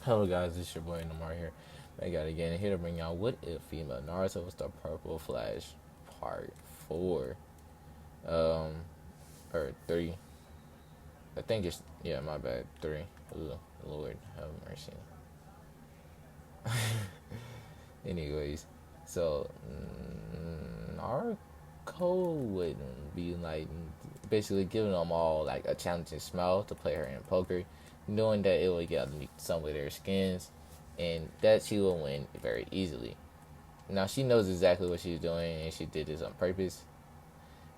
Hello guys, it's your boy Namar here. I got again here to bring y'all What If Female Naruto was the Purple Flash Part 4. Um or 3. I think it's my bad. 3. Ooh, Lord have mercy. Anyways, so Naruto would be like basically giving them all like a challenging smile to play her in poker, knowing that it would get underneath some of their skins and that she will win very easily. Now she knows exactly what she's doing and she did this on purpose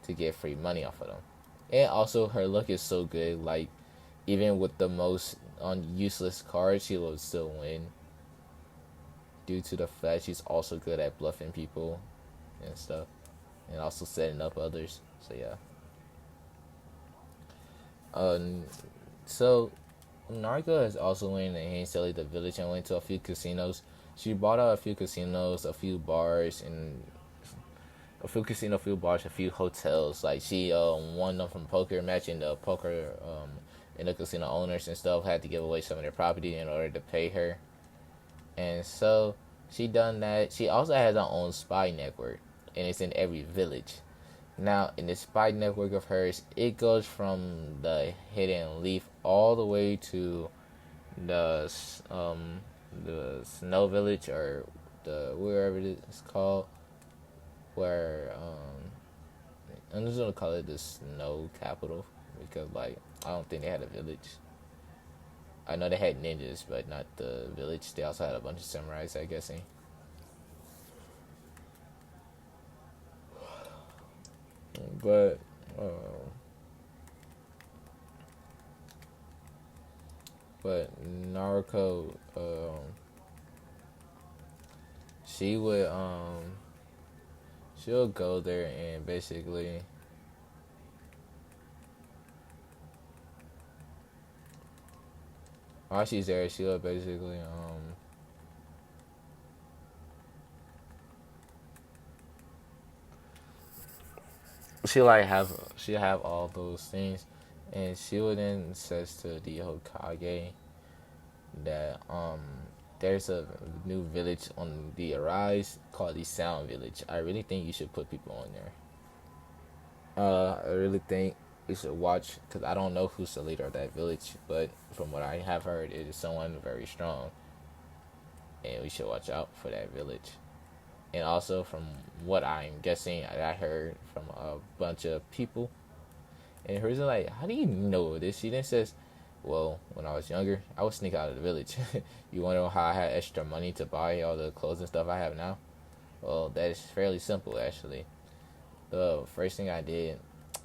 to get free money off of them. And also her luck is so good, like even with the most useless cards she will still win due to the fact she's also good at bluffing people and stuff, and also setting up others. So yeah. Um. So Narco has also went and installed the village and went to a few casinos. She bought out a few casinos, a few bars, and a few bars, a few hotels. Like she won them from poker, matching the poker and the casino owners and stuff had to give away some of their property in order to pay her. And so she done that. She also has her own spy network, and it's in every village. Now, in the spy network of hers, it goes from the hidden leaf all the way to the um the snow village or the wherever it is called, where I'm just gonna call it the snow capital because like I don't think they had a village. I know they had ninjas, but not the village. They also had a bunch of samurais, I guessing. But uh, but Naruto, she would she'll go there and basically while she's there, she'll basically she'll have all those things, and she would then says to the Hokage that there's a new village on the rise called the Sound Village. I really think you should put people on there. I really think you should watch because I don't know who's the leader of that village, but from what I have heard, it is someone very strong, and we should watch out for that village. And also, from what I'm guessing, I heard from a bunch of people, and her reason like, how do you know this? She then says, "Well, when I was younger, I would sneak out of the village. You wonder how I had extra money to buy all the clothes and stuff I have now? Well, that is fairly simple, actually. The first thing I did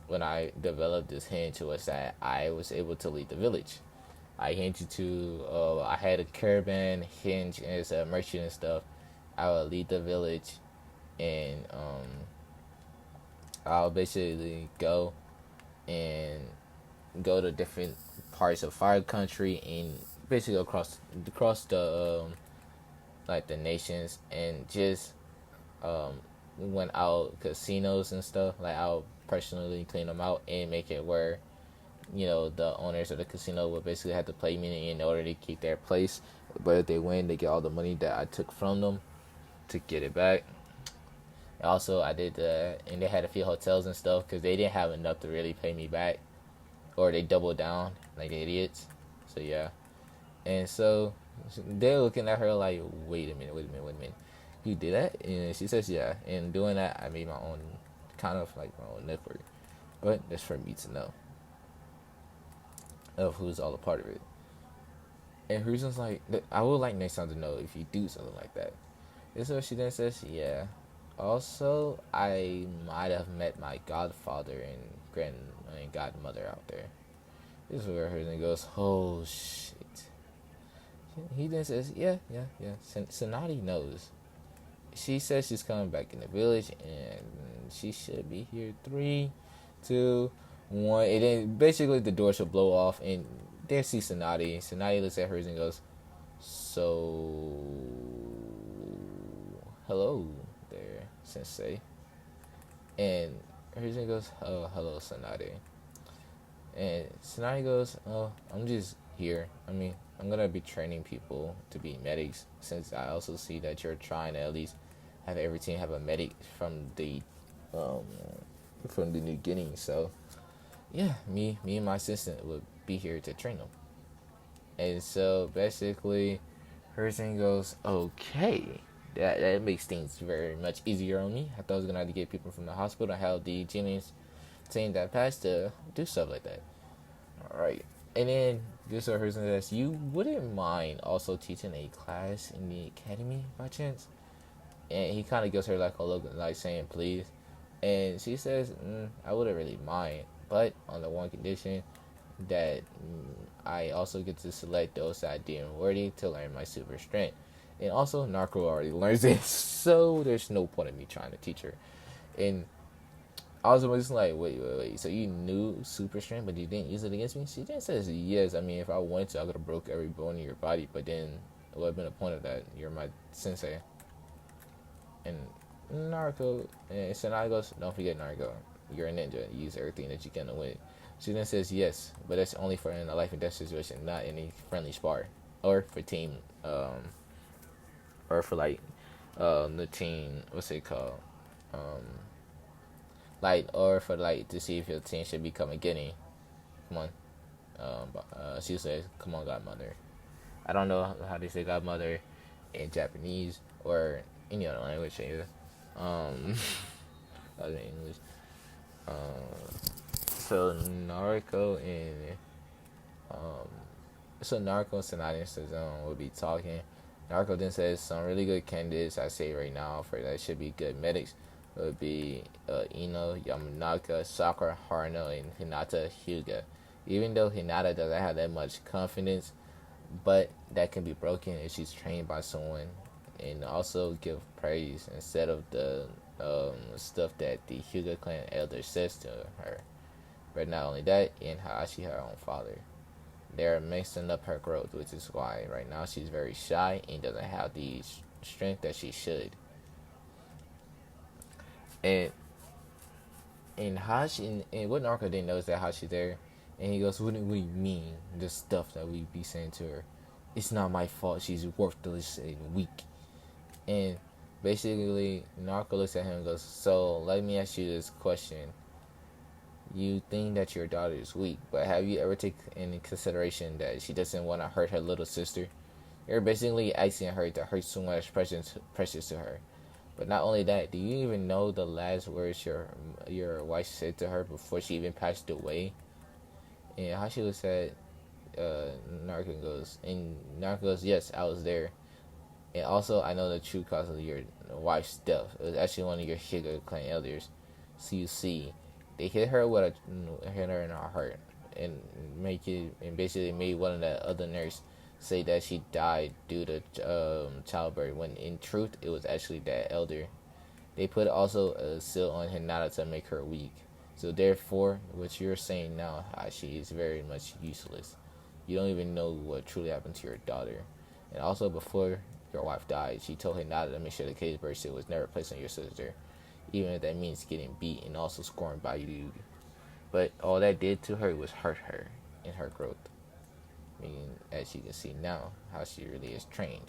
when I developed this hint was that I was able to lead the village. I hinted to, I had a caravan hinge as a merchant and stuff. I would lead the village, and I'll basically and go to different parts of Fire Country and basically across the like the nations and just um, went out casinos and stuff. Like I'll personally clean them out and make it where the owners of the casino would basically have to play me in order to keep their place. But if they win, they get all the money that I took from them to get it back. Also, I did and they had a few hotels and stuff because they didn't have enough to really pay me back, or they doubled down like idiots. So yeah, and so they're looking at her like, wait a minute, wait a minute, wait a minute. You did that? And she says, yeah. And doing that, I made my own, kind of like my own network. But that's for me to know of who's all a part of it. And her reason's like, I would like next time to know if you do something like that. And so she then says, yeah. Also, I might have met my godfather and godmother out there. This is where her then goes, oh shit. He then says, yeah, yeah, yeah. Sonati knows. She says she's coming back in the village and she should be here. 3, 2, 1. And then basically the door should blow off and there sees Sonati. Sonati looks at hers and goes, so hello there, Sensei. And hers goes, oh, hello, Sonati. And Sonati goes, oh, I'm just here. I mean, I'm gonna be training people to be medics since I also see that you're trying to at least have every team have a medic um from the beginning. So yeah, me and my assistant would be here to train them. And so basically, her thing goes, okay. That makes things very much easier on me. I thought I was gonna have to get people from the hospital and have the genius team that passed to do stuff like that. Alright. And then this person says, you wouldn't mind also teaching a class in the academy by chance? And he kind of gives her like a look, like saying please. And she says, I wouldn't really mind, but on the one condition that I also get to select those that I deem worthy to learn my super strength. And also, Narco already learns it, so there's no point in me trying to teach her. And I was just like, wait. So you knew super strength, but you didn't use it against me? She then says yes. I mean, if I wanted to, I could have broke every bone in your body, but then it would have been the point of that. You're my sensei. And Naruto, and Sanai goes, don't forget Naruto. You're a ninja. You use everything that you can to win. She then says yes, but that's only for in a life and death situation, not any friendly spar. Or for team, or for like, the team, what's it called? Um, like, or for like, to see if your team should become a guinea. Come on. She says, come on, godmother. I don't know how they say godmother in Japanese or any other language either. Other than English. So Naruto and um, Naruto and Sanada and Sazone will be talking. Naruto then says some really good candidates I say right now for that should be good medics would be Ino, Yamanaka, Sakura, Haruno, and Hinata Hyuga. Even though Hinata doesn't have that much confidence, but that can be broken if she's trained by someone, and also give praise instead of the stuff that the Hyuga clan elder says to her. But not only that, in Hayashi, her own father. They're mixing up her growth, which is why right now she's very shy and doesn't have the strength that she should. And and what Naruto didn't know is that Hashi's there, and he goes, "What do you mean the stuff that we be saying to her? It's not my fault. She's worthless and weak." And basically, Naruto looks at him and goes, "So let me ask you this question. You think that your daughter is weak, but have you ever taken into consideration that she doesn't want to hurt her little sister? You're basically asking her to hurt someone that's precious to her. But not only that, do you even know the last words your wife said to her before she even passed away?" And Hashi looks at Naruto goes, "Yes, I was there. And also, I know the true cause of your wife's death. It was actually one of your Shiga clan elders. So you see, they hit her hit her in her heart, and basically made one of the other nurse say that she died due to childbirth. When in truth, it was actually that elder. They put also a seal on Hinata to make her weak. So therefore, what you're saying now, Hashi, is very much useless. You don't even know what truly happened to your daughter. And also, before your wife died, she told Hinata to make sure the cage bird seal was never placed on your sister, even if that means getting beat and also scorned by you. But all that did to her was hurt her in her growth. Meaning, as you can see now, how she really is trained.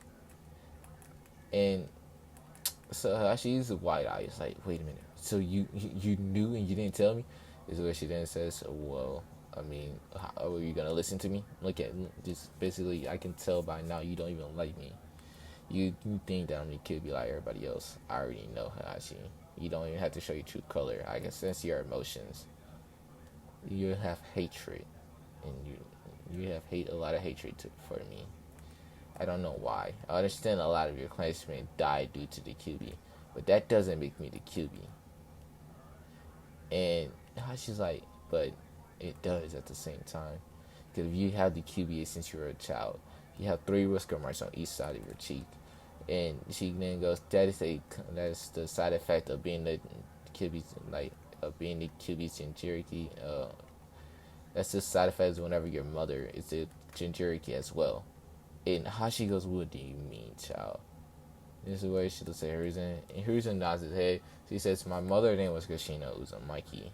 And so she's wide eyed. It's like, wait a minute. So you knew and you didn't tell me? Is what she then says. Well, I mean, how are you gonna listen to me? Look at just basically, I can tell by now you don't even like me. You think that I'm gonna kill you like everybody else. I already know, Hayashi. You don't even have to show your true color. I can sense your emotions. You have hatred, and you have a lot of hatred for me. I don't know why. I understand a lot of your clansmen died due to the QB, but that doesn't make me the QB. And she's like, but it does at the same time. Because if you have the QB since you were a child, you have 3 whisker marks on each side of your cheek. And she then goes, that's the side effect of being the QB, like, of being the QB Jinchuriki. That's the side effect whenever your mother is a Jinchuriki as well. And Hashi goes, what do you mean, child? This is where she looks at Hiruzen. And Hiruzen nods his head. She says, my mother's name was Kushina Uzumaki.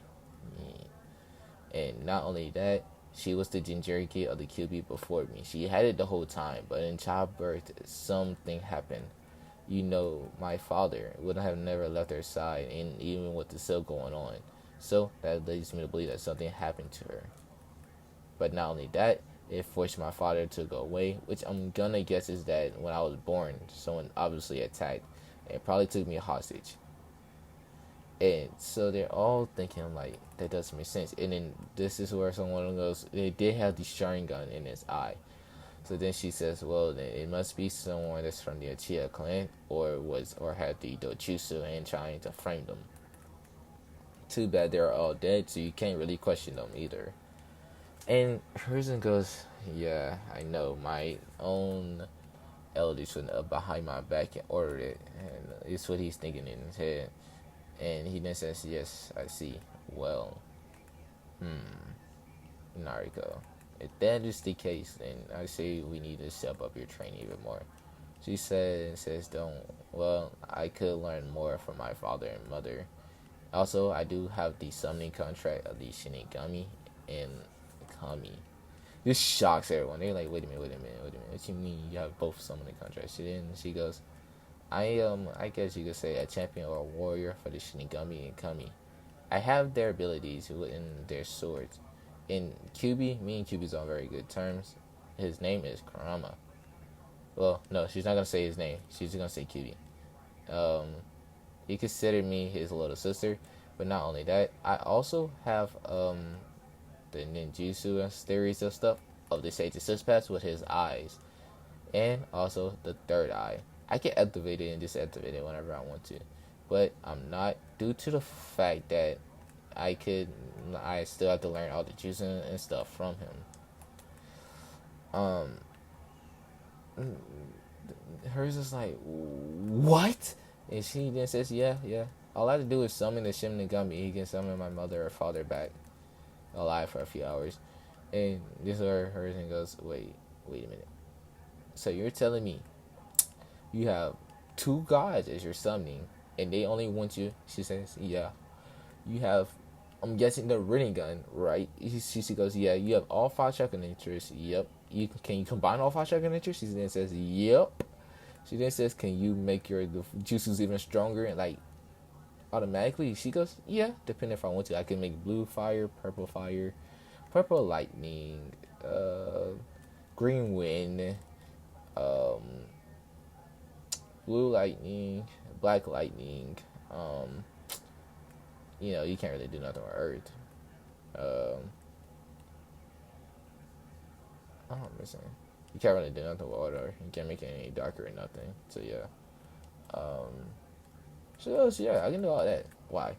And not only that, She was the Jinchuriki of the QB before me. She had it the whole time, but in childbirth, something happened. You know, my father would have never left her side, and even with the still going on. So that leads me to believe that something happened to her. But not only that, it forced my father to go away, which I'm gonna guess is that when I was born, someone obviously attacked and probably took me hostage. And so they're all thinking like that doesn't make sense. And then this is where someone goes, they did have the Sharingan in his eye. So then she says, well, then it must be someone that's from the Uchiha clan or had the Dojutsu and trying to frame them. Too bad they're all dead, so you can't really question them either. And Hiruzen goes, yeah, I know. My own elders went up behind my back and ordered it. And it's what he's thinking in his head. And he then says, yes, I see. Well, Nariko. If that is the case, then I say we need to step up your training even more. She says, don't. Well, I could learn more from my father and mother. Also, I do have the summoning contract of the Shinigami and Kami. This shocks everyone. They're like, wait a minute. What you mean you have both summoning contracts? She goes, I guess you could say a champion or a warrior for the Shinigami and Kami. I have their abilities within their swords. In QB, me and QB's on very good terms. His name is Kurama. Well, no, she's not gonna say his name. She's just gonna say QB. He considered me his little sister, but not only that, I also have the ninjutsu and theories of stuff of the Sage Six Paths with his eyes, and also the third eye. I can activate it and disactivate it whenever I want to, but I'm not due to the fact that I still have to learn all the jutsu and stuff from him. Um, hers is like, what? And she then says, yeah. All I have to do is summon the Shinigami. He can summon my mother or father back alive for a few hours. And this is where hers and goes, wait a minute. So you're telling me you have two gods as you're summoning, and they only want you? She says, yeah. You have, I'm guessing, the Rinnegan, right? She goes, yeah. You have all five chakra natures. Yep. Can you combine all five chakra natures? She then says, yep. She then says, can you make your the jutsus even stronger and like automatically? She goes, yeah, depending if I want to. I can make blue fire, purple lightning, green wind, um, blue lightning, black lightning. You can't really do nothing with earth. I'm missing. You can't really do nothing with water. You can't make it any darker or nothing. So yeah. She goes, yeah, I can do all that. Why?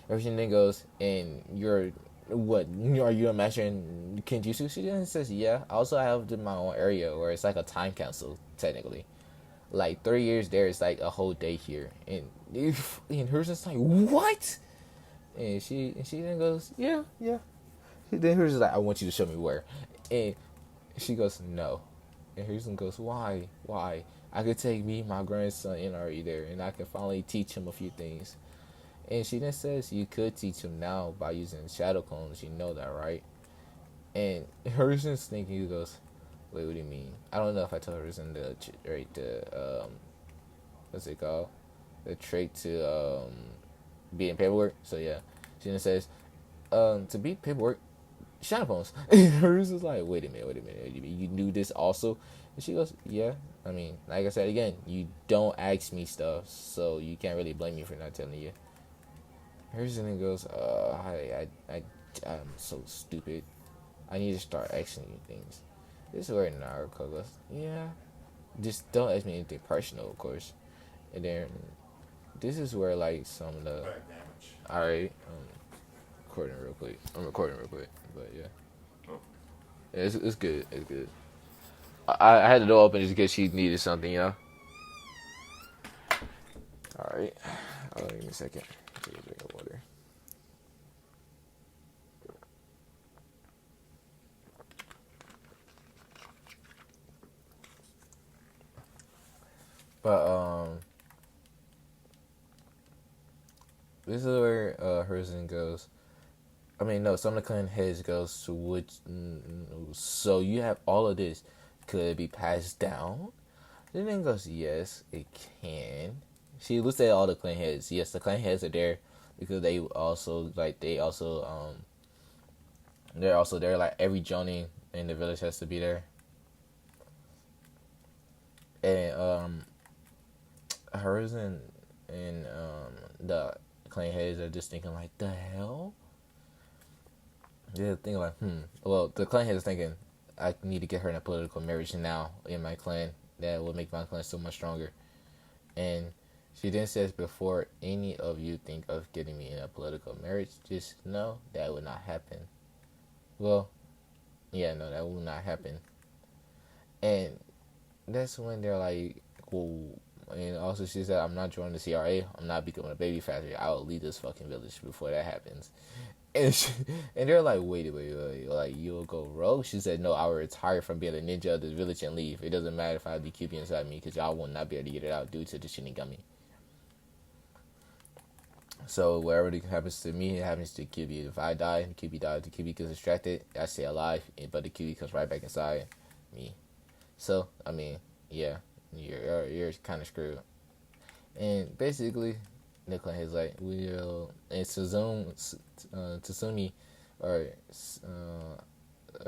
Everything then goes, and you're what? Are you a master in Kenjutsu? She then says, yeah. I also have my own area where it's like a time capsule technically. Like 3 years there is like a whole day here, and hers is like, what? And she then goes, yeah. Then hers is like, I want you to show me where, and she goes, no. And Harrison goes, why? I could take me, my grandson, and Ari there, and I can finally teach him a few things. And she then says, you could teach him now by using shadow clones. You know that, right? And Harrison's thinking, he goes, wait, what do you mean? I don't know if I told Harrison what's it called? The trait to be in paperwork. So yeah, she then says, to beat paperwork, shadow clones. And Harusa's like, wait a minute. You knew this also? And she goes, yeah. I mean, like I said again, you don't ask me stuff, so you can't really blame me for not telling you. Harrison then goes, I'm so stupid. I need to start asking you things. This is where Naruto goes, yeah. Just don't ask me anything personal, of course. And then this is where like some of the alright, I'm recording real quick, but yeah. It's good. It's good. I had the door open just because she needed something, Alright. Give me a second. Take a drink of water. But this is where Herzen goes, I mean, no, some of the clan heads goes to which. So you have all of this. Could it be passed down? The then goes, yes, it can. She looks at all the clan heads. Yes, the clan heads are there because they also they're also there. Like every Jonin in the village has to be there, and hers and the clan heads are just thinking like, the hell. They're thinking like, Well, the clan head is thinking, I need to get her in a political marriage now in my clan. That will make my clan so much stronger. And she then says, before any of you think of getting me in a political marriage, just know that will not happen. Well, yeah, no, that will not happen. And that's when they're like, well, and also she said, I'm not joining the CRA. I'm not becoming a baby factory. I will leave this fucking village before that happens. And she, and they're like, wait, like you'll go rogue? She said, no, I will retire from being a ninja of this village and leave. It doesn't matter if I have the QB inside me because y'all will not be able to get it out due to the Shinigami. So whatever happens to me, it happens to QB. If I die, the QB dies. The QB gets distracted. I stay alive, but the QB comes right back inside me. So I mean, yeah, you're kind of screwed. And basically, Nicola is like, we'll and Tsuzumi, or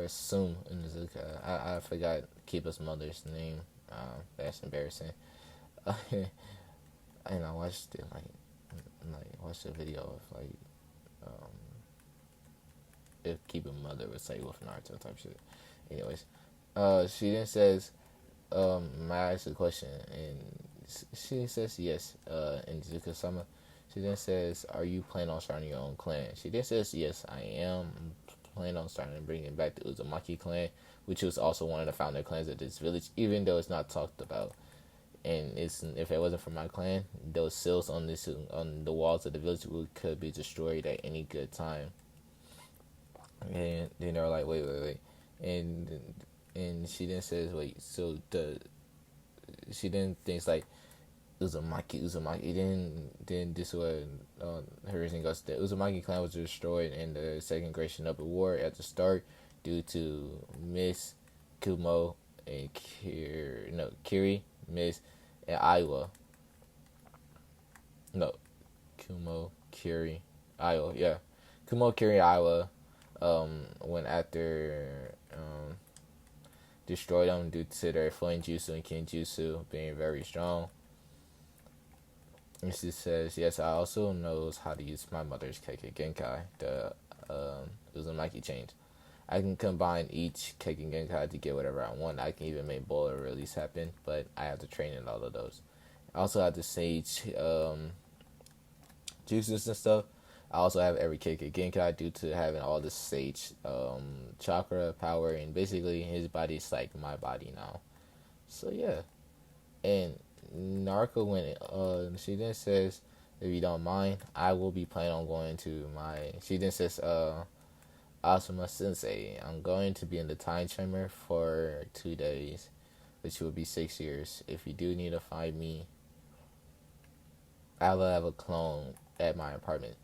Sum in Zuka. I forgot Kiba's mother's name. That's embarrassing. And I watched it watched a video of like um if Kiba's mother would say with Naruto type shit. Anyways, she then says, may I ask a question? And she says yes. In Zuka-sama, she then says, are you planning on starting your own clan? She then says, yes, I am planning on starting and bringing back the Uzumaki clan, which was also one of the founder clans of this village, even though it's not talked about. And it's if it wasn't for my clan, those seals on the walls of the village could be destroyed at any good time. And then they're like, wait, and she then says, wait, so she then thinks like Uzumaki. Then this was her reason goes. The Uzumaki clan was destroyed in the Second Great Shinobi War at the start due to Miss Kumo and Kiri, Miss, and Aiwa. No, Kumo, Kiri, Aiwa. Yeah, Kumo, Kiri, Aiwa. Went after destroyed them due to their flame jutsu and kinjutsu being very strong. And she says, yes, I also knows how to use my mother's Kekkei Genkai, the Uzumaki change. I can combine each Kekkei Genkai to get whatever I want. I can even make boiler release happen, but I have to train in all of those. I also have the Sage juices and stuff. I also have every Kekkei Genkai due to having all the Sage chakra power, and basically his body's like my body now. So yeah. And Narco went. She then says, if you don't mind, I will be planning on going to my. She then says, Asuma Sensei, I'm going to be in the time chamber for 2 days, which will be 6 years. If you do need to find me, I will have a clone at my apartment,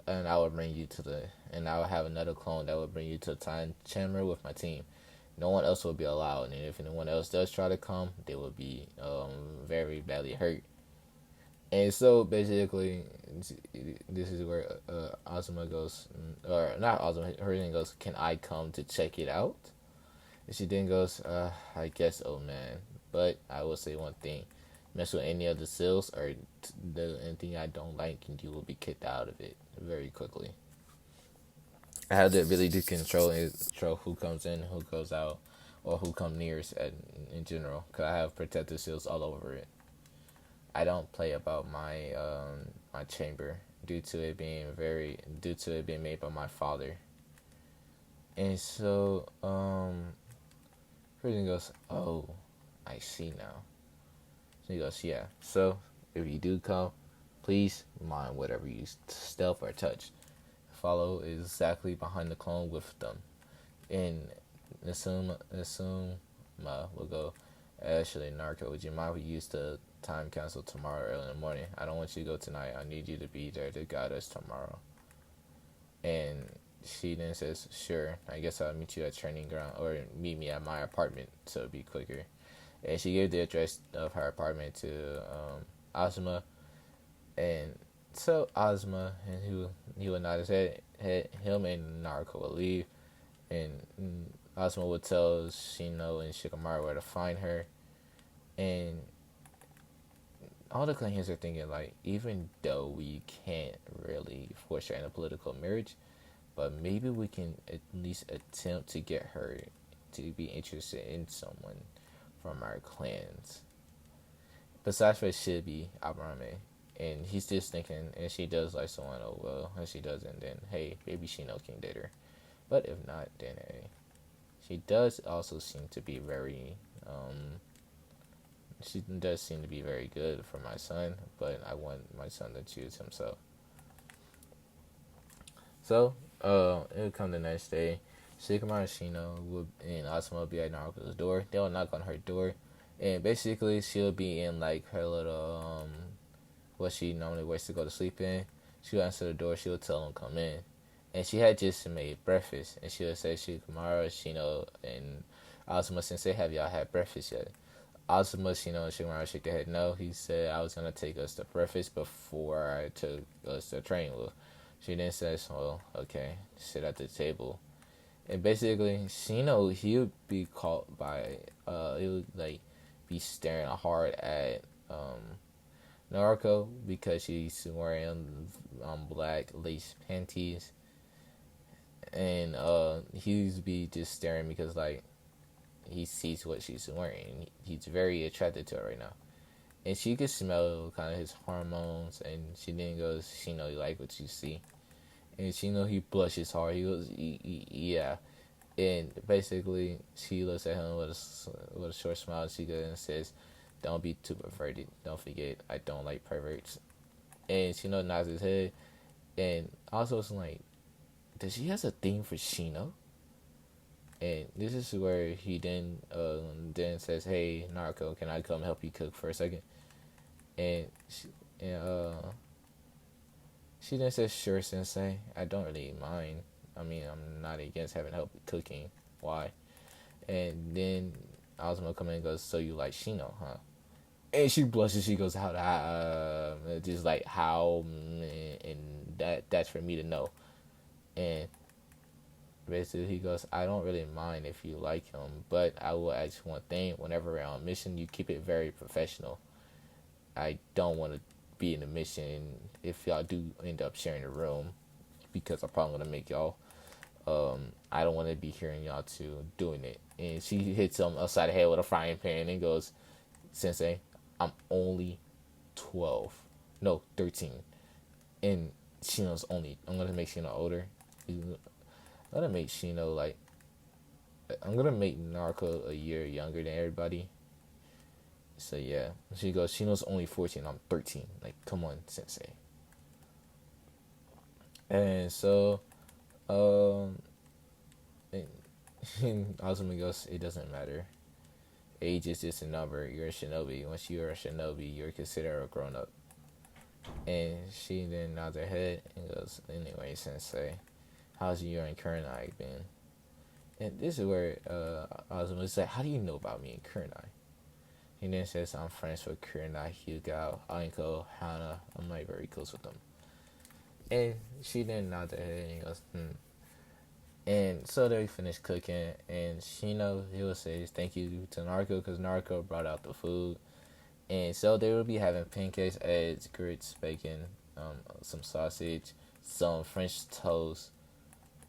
and I will bring you to the. And I will have another clone that will bring you to the time chamber with my team. No one else will be allowed, and if anyone else does try to come, they will be very badly hurt. And so basically, this is where Azuma goes, or not Azuma, her name goes, can I come to check it out? And she then goes, I guess, oh man. But I will say one thing, mess with any of the seals or anything I don't like, and you will be kicked out of it very quickly. I have the ability to control who comes in, who goes out, or who come near us in general. Cause I have protective seals all over it. I don't play about my chamber due to it being made by my father. And so person goes, oh, I see now. So he goes, yeah. So if you do come, please mind whatever you stealth or touch. Follow exactly behind the clone with them. And assume will go, actually, Narco, would you mind if we use the time capsule tomorrow early in the morning? I don't want you to go tonight. I need you to be there to guide us tomorrow. And she then says, "Sure, I guess I'll meet you at training ground or meet me at my apartment so it'll be quicker." And she gave the address of her apartment to Ozma, and so Ozma and he would nod his head. Him and Naruto would leave, and Ozma would tell Shino and Shikamaru where to find her, and all the clans are thinking like, even though we can't really force her in a political marriage, but maybe we can at least attempt to get her to be interested in someone from our clans. Besides for Shibi Abrame. And he's just thinking, and she does like someone, oh well, and she doesn't, then hey, maybe Shino can date her. But if not, then hey. She does also seem to be very, she does seem to be very good for my son, but I want my son to choose himself. So, it would come the next day. Shikamaru Shino would and Asuma would be at Naruto's door. They'll knock on her door, and basically she'll be in like her little what she normally wears to go to sleep in. She'll answer the door. She'll tell them come in, and she had just made breakfast, and she'll say Shikamaru Shino and Asuma Sensei, have y'all had breakfast yet? Asuma Shino and Shikamaru shake their head no. He said I was gonna take us to breakfast before I took us to training. She then says, well, okay, sit at the table. And basically, Shino, he would be caught by, he would, like, be staring hard at, Naruto because she's wearing, black lace panties. And, he'd be just staring because, like, he sees what she's wearing. He's very attracted to her right now. And she could smell kind of his hormones, and she then goes, Shino, you like what you see? And Shino, he blushes hard. He goes, yeah. And basically, she looks at him with a short smile. And she goes and says, don't be too perverted. Don't forget, I don't like perverts. And Shino nods his head. And also, it's like, does she has a thing for Shino? And this is where he then says, hey, Naruto, can I come help you cook for a second? And and she then says, sure, Sensei. I don't really mind. I mean, I'm not against having help with cooking. Why? And then Ozma comes in and goes, so you like Shino, huh? And she blushes. She goes, how? Just like how, and that's for me to know. And basically, he goes, I don't really mind if you like him, but I will ask one thing. Whenever we're on mission, you keep it very professional. I don't want to be in a mission if y'all do end up sharing a room, because I'm probably gonna make y'all. I don't want to be hearing y'all two doing it. And she hits him upside the head with a frying pan and goes, Sensei, I'm only 12. No, 13. And Shino's only, I'm going to make Shino older. I'm going to make Shino like, I'm going to make Naruto a year younger than everybody. So yeah, she goes, Shino's only 14, I'm 13. Like, come on, Sensei. And so, and Azumi goes, it doesn't matter. Age is just a number. You're a shinobi. Once you're a shinobi, you're considered a grown up. And she then nods her head and goes, anyway, Sensei, how's your and Kurenai been? And this is where Azuma is like, how do you know about me and Kurenai? He then says, I'm friends with Kurenai, Hyuga, Anko, Hana. I'm like very close with them. And she then nods her head and goes, And so they finished cooking, and Shino, he will say thank you to Naruto because Naruto brought out the food. And so they will be having pancakes, eggs, grits, bacon, some sausage, some French toast.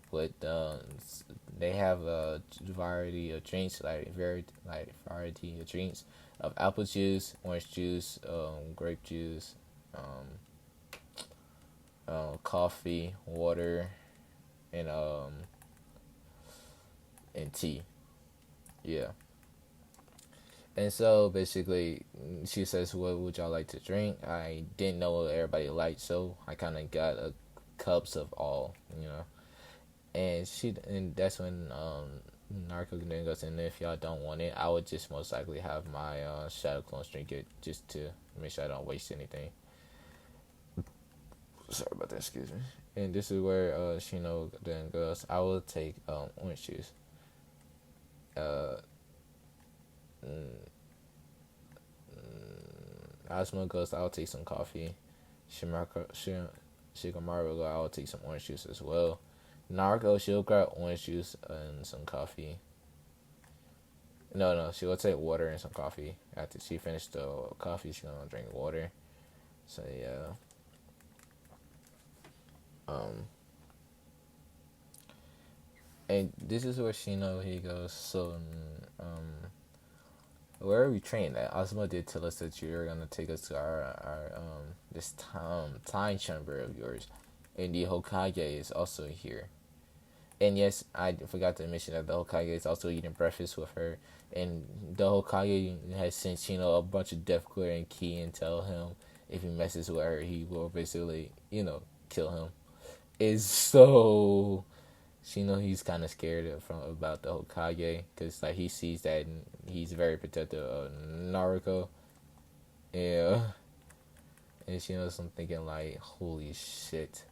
With they have a variety of drinks, variety of drinks of apple juice, orange juice, grape juice, coffee, water, and tea. Yeah. And so basically, she says, "What would y'all like to drink?" I didn't know what everybody liked, so I kind of got cups of all, you know. And that's when Narco then goes, and if y'all don't want it, I would just most likely have my Shadow Clones drink it just to make sure I don't waste anything. Sorry about that. Excuse me. And this is where Shino then goes. I will take orange juice. Uh, mm, Asuma goes. I'll take some coffee. Shikamaru goes. I'll take some orange juice as well. Naruto, she'll grab orange juice and some coffee. No, she'll take water and some coffee. After she finished the coffee, she's gonna drink water. So yeah. Um, and this is where Shino he goes. So, where are we trained at? Asuma did tell us that you're gonna take us to our this time chamber of yours, and the Hokage is also here. And yes, I forgot to mention that the Hokage is also eating breakfast with her, and the Hokage has sent Shino a bunch of death glare and key and tell him if he messes with her, he will basically kill him. Is so he's kind of scared about the Hokage because like he sees that and he's very protective of Naruto. Yeah, and I'm thinking like, holy shit.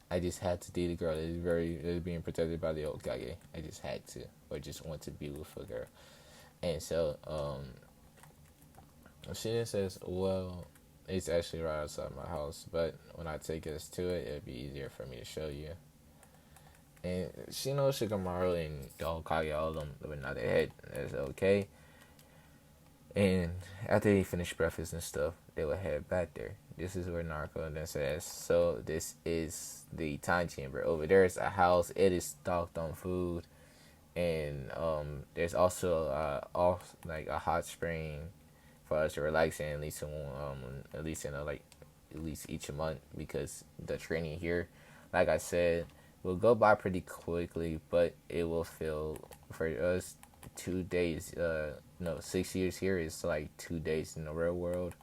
I just had to date a girl that is being protected by the Hokage. I just had to, or just want to be with a girl. And so, she then says, well, it's actually right outside my house, but when I take us to it, it'd be easier for me to show you. And she knows Shikamaru and the Hokage, all of them, were not ahead. That's okay. And after they finish breakfast and stuff, they will head back there. This is where Naruto then says, so this is the time chamber. Over there is a house. It is stocked on food. And there's also like a hot spring for us to relax in at least each month, because the training here, like I said, will go by pretty quickly, but it will feel for us 2 days. No, 6 years here is like 2 days in the real world.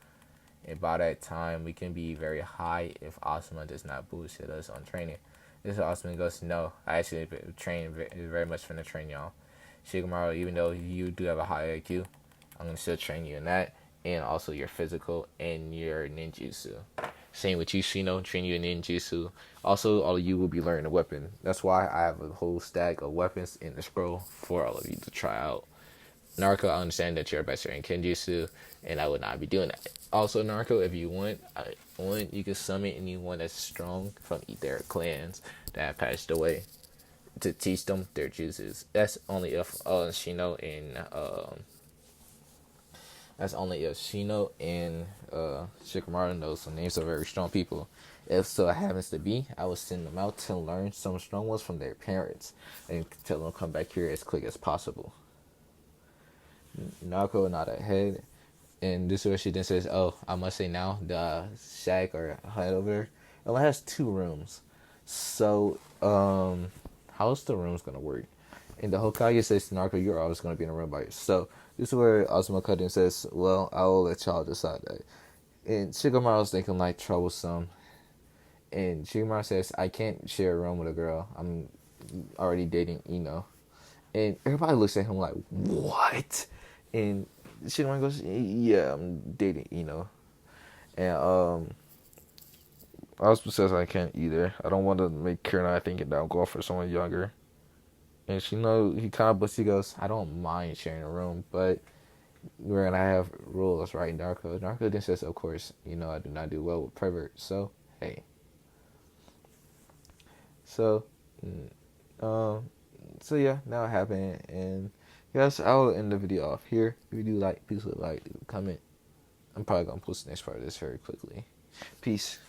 And by that time, we can be very high if Asuma does not bullshit us on training. This is Asuma goes, no, I actually train very much from the train, y'all. Shikamaru, even though you do have a high IQ, I'm going to still train you in that. And also your physical and your ninjutsu. Same with you, Shino, train you in ninjutsu. Also, all of you will be learning a weapon. That's why I have a whole stack of weapons in the scroll for all of you to try out. Naruto, I understand that you're a master in Kenjutsu, and I would not be doing that. Also, Naruto, if you want, you can summon anyone that's strong from their clans that have passed away to teach them their jutsus. That's only if Shino and Shikamaru knows some names of very strong people. If so it happens to be, I will send them out to learn some strong ones from their parents and tell them to come back here as quick as possible. Naruto not ahead, and this is where she then says, "Oh, I must say now, the shack or hut over there only has 2 rooms. So, how's the rooms gonna work?" And the Hokage says to Naruto, "You're always gonna be in a room by yourself." So this is where Asuma cut in and says, "Well, I will let y'all decide that." And Shikamaru's thinking like troublesome, and Shikamaru says, "I can't share a room with a girl. I'm already dating Ino." And everybody looks at him like, "What?" And Shikamaru goes, "Yeah, I'm dating Ino." And Oscar says, "I can't either. I don't want to make Karen and I thinking that I'm going for someone younger." And she he kind of, but she goes, "I don't mind sharing a room, but we're gonna have rules, right, Narco?" Narco then says, "Of course, I do not do well with perverts, so hey." So, so yeah, now it happened, and yes, I will end the video off here. If you do like, please leave a like, leave a comment. I'm probably gonna post the next part of this very quickly. Peace.